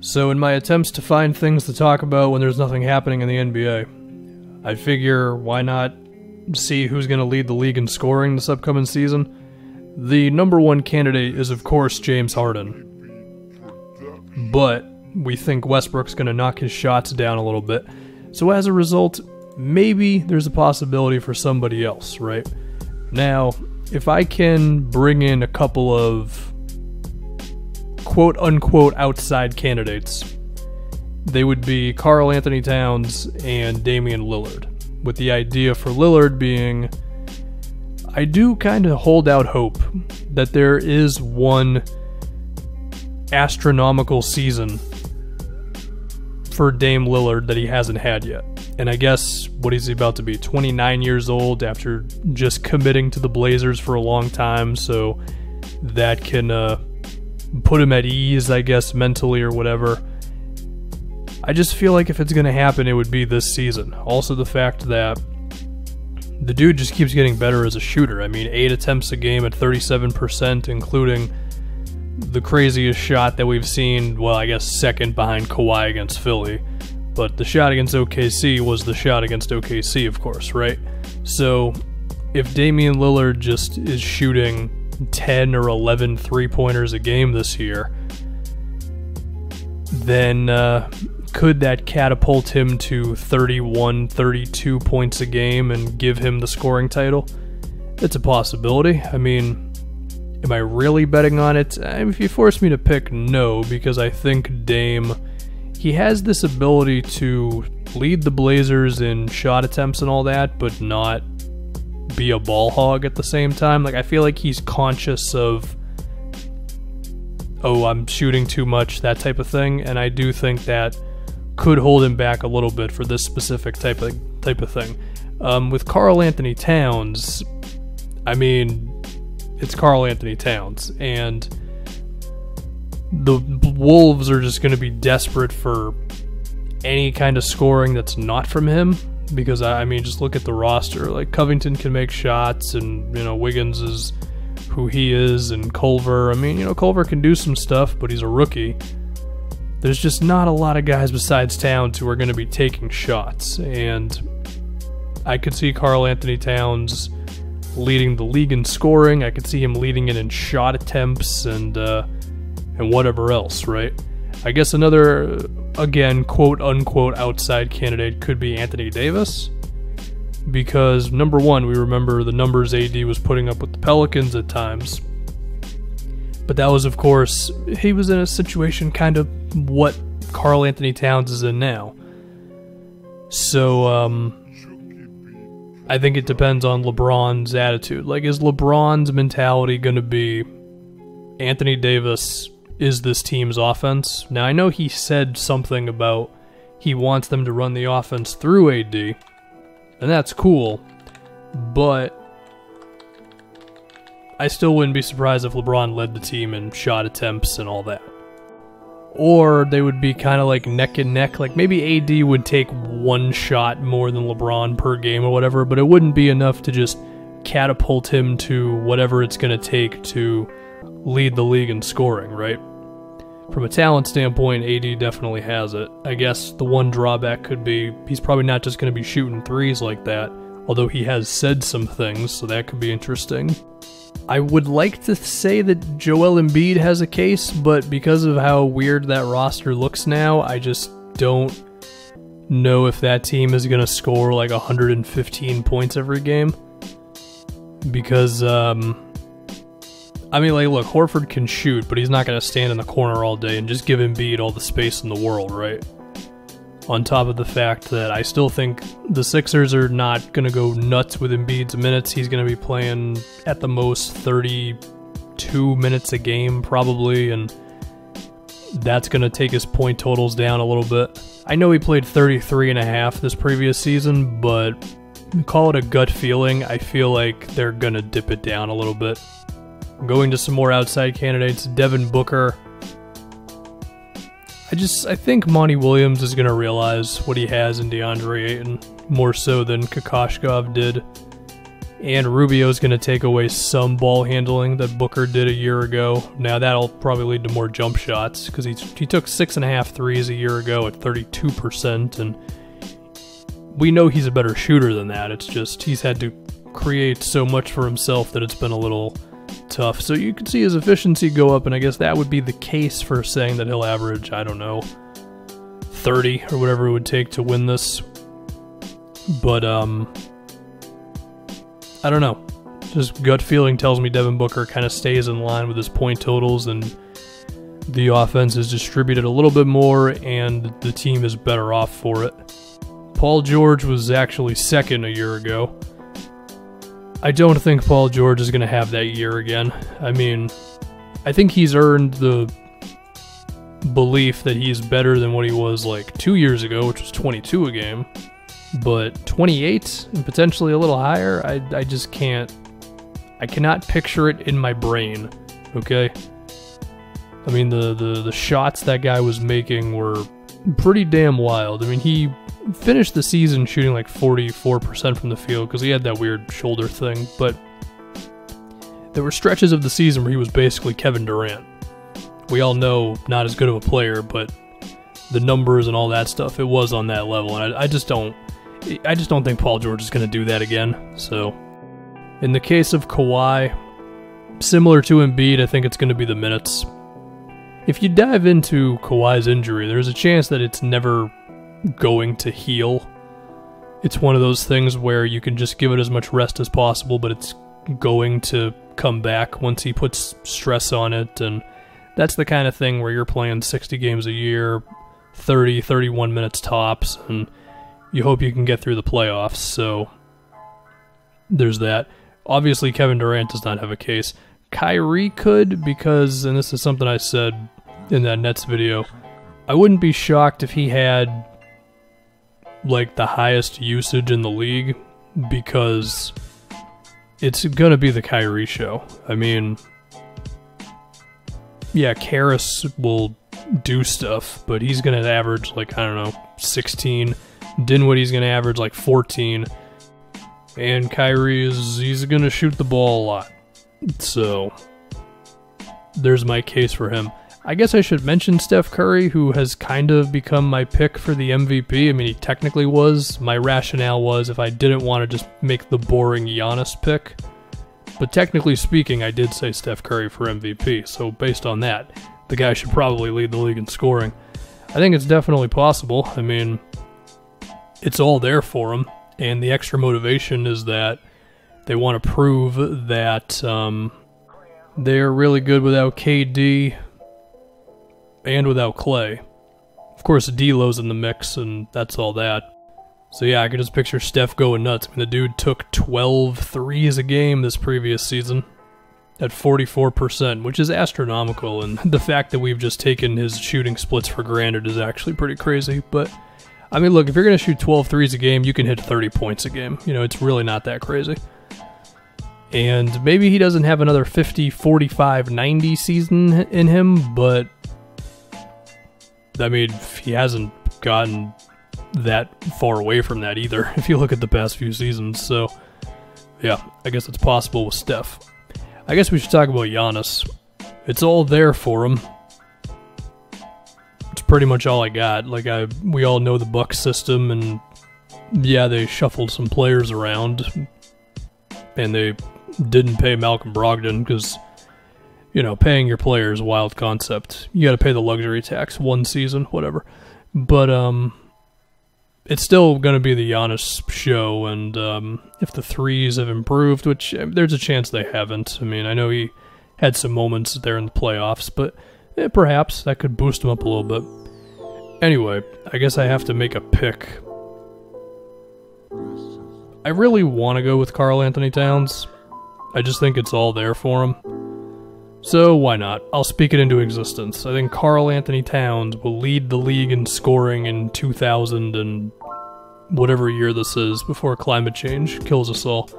So in my attempts to find things to talk about when there's nothing happening in the NBA, I figure why not see who's going to lead the league in scoring this upcoming season. The number one candidate is, of course, James Harden. But we think Westbrook's going to knock his shots down a little bit. So as a result, maybe there's a possibility for somebody else, right? Now, if I can bring in a couple of quote-unquote outside candidates, they would be Karl-Anthony Towns and Damian Lillard, with the idea for Lillard being, I do kind of hold out hope that there is one astronomical season for Dame Lillard that he hasn't had yet. And I guess, what is he about to be, 29 years old after just committing to the Blazers for a long time, so that can put him at ease, I guess, mentally or whatever. I just feel like if it's going to happen, it would be this season. Also the fact that the dude just keeps getting better as a shooter. I mean, 8 attempts a game at 37%, including the craziest shot that we've seen, well, I guess second behind Kawhi against Philly. But the shot against OKC was the shot against OKC, of course, right? So if Damian Lillard just is shooting 10 or 11 three-pointers a game this year, then could that catapult him to 31, 32 points a game and give him the scoring title? It's a possibility. I mean, am I really betting on it? If you force me to pick, no, because I think Dame, he has this ability to lead the Blazers in shot attempts and all that, but not be a ball hog at the same time. Like, I feel like he's conscious of, oh, I'm shooting too much, that type of thing, and I do think that could hold him back a little bit for this specific type of thing. With Karl-Anthony Towns, I mean, it's Karl-Anthony Towns, and the Wolves are just going to be desperate for any kind of scoring that's not from him, because, I mean, just look at the roster. Like, Covington can make shots, and, you know, Wiggins is who he is, and Culver, I mean, you know, Culver can do some stuff, but he's a rookie. There's just not a lot of guys besides Towns who are going to be taking shots, and I could see Karl-Anthony Towns leading the league in scoring. I could see him leading it in shot attempts and whatever else, right? I guess another, again, quote-unquote outside candidate could be Anthony Davis, because, number one, we remember the numbers AD was putting up with the Pelicans at times, but that was, of course, he was in a situation kind of what Karl-Anthony Towns is in now. So, I think it depends on LeBron's attitude. Like, is LeBron's mentality going to be Anthony Davis is this team's offense? Now, I know he said something about he wants them to run the offense through AD, and that's cool, but I still wouldn't be surprised if LeBron led the team in shot attempts and all that. Or they would be kind of like neck and neck. Like, maybe AD would take one shot more than LeBron per game or whatever, but it wouldn't be enough to just catapult him to whatever it's going to take to lead the league in scoring, right? From a talent standpoint, AD definitely has it. I guess the one drawback could be he's probably not just going to be shooting threes like that, although he has said some things, so that could be interesting. I would like to say that Joel Embiid has a case, but because of how weird that roster looks now, I just don't know if that team is going to score like 115 points every game. Because, I mean, like, look, Horford can shoot, but he's not going to stand in the corner all day and just give Embiid all the space in the world, right? On top of the fact that I still think the Sixers are not going to go nuts with Embiid's minutes. He's going to be playing at the most 32 minutes a game probably, and that's going to take his point totals down a little bit. I know he played 33.5 this previous season, but call it a gut feeling. I feel like they're going to dip it down a little bit. Going to some more outside candidates, Devin Booker. I think Monty Williams is going to realize what he has in DeAndre Ayton, more so than Kokoshkov did. And Rubio's going to take away some ball handling that Booker did a year ago. Now that'll probably lead to more jump shots because he took 6.5 threes a year ago at 32%, and we know he's a better shooter than that. It's just he's had to create so much for himself that it's been a little tough. So you can see his efficiency go up, and I guess that would be the case for saying that he'll average, I don't know, 30 or whatever it would take to win this. But I don't know. Just gut feeling tells me Devin Booker kind of stays in line with his point totals, and the offense is distributed a little bit more, and the team is better off for it. Paul George was actually second a year ago. I don't think Paul George is going to have that year again. I mean, I think he's earned the belief that he's better than what he was like 2 years ago, which was 22 a game. But 28 and potentially a little higher, I just can't. I cannot picture it in my brain. Okay. I mean, the shots that guy was making were pretty damn wild. I mean, he finished the season shooting like 44% from the field because he had that weird shoulder thing. But there were stretches of the season where he was basically Kevin Durant. We all know not as good of a player, but the numbers and all that stuff, it was on that level, and I just don't think Paul George is going to do that again. So, in the case of Kawhi, similar to Embiid, I think it's going to be the minutes. If you dive into Kawhi's injury, there's a chance that it's never going to heal. It's one of those things where you can just give it as much rest as possible, but it's going to come back once he puts stress on it, and that's the kind of thing where you're playing 60 games a year, 30, 31 minutes tops, and you hope you can get through the playoffs, so there's that. Obviously, Kevin Durant does not have a case. Kyrie could, because, and this is something I said in that Nets video, I wouldn't be shocked if he had like the highest usage in the league, because it's going to be the Kyrie show. I mean, yeah, Karras will do stuff, but he's going to average like, I don't know, 16. Dinwiddie's going to average like 14. And Kyrie he's going to shoot the ball a lot. So, there's my case for him. I guess I should mention Steph Curry, who has kind of become my pick for the MVP. I mean, he technically was. My rationale was if I didn't want to just make the boring Giannis pick. But technically speaking, I did say Steph Curry for MVP. So based on that, the guy should probably lead the league in scoring. I think it's definitely possible. I mean, it's all there for him. And the extra motivation is that they want to prove that they're really good without KD and without Clay. Of course, D'Lo's in the mix, and that's all that. So yeah, I can just picture Steph going nuts. I mean, the dude took 12 threes a game this previous season at 44%, which is astronomical, and the fact that we've just taken his shooting splits for granted is actually pretty crazy. But, I mean, look, if you're going to shoot 12 threes a game, you can hit 30 points a game. You know, it's really not that crazy. And maybe he doesn't have another 50, 45, 90 season in him, but I mean, he hasn't gotten that far away from that either, if you look at the past few seasons. So, yeah, I guess it's possible with Steph. I guess we should talk about Giannis. It's all there for him. It's pretty much all I got. Like, we all know the Bucks system, and yeah, they shuffled some players around, and they didn't pay Malcolm Brogdon because, you know, paying your players is a wild concept. You got to pay the luxury tax one season, whatever. But it's still going to be the Giannis show, and if the threes have improved, which there's a chance they haven't. I mean, I know he had some moments there in the playoffs, but perhaps that could boost him up a little bit. Anyway, I guess I have to make a pick. I really want to go with karl-Anthony Towns. I just think it's all there for him. So why not? I'll speak it into existence. I think karl-Anthony Towns will lead the league in scoring in 2000 and whatever year this is, before climate change kills us all.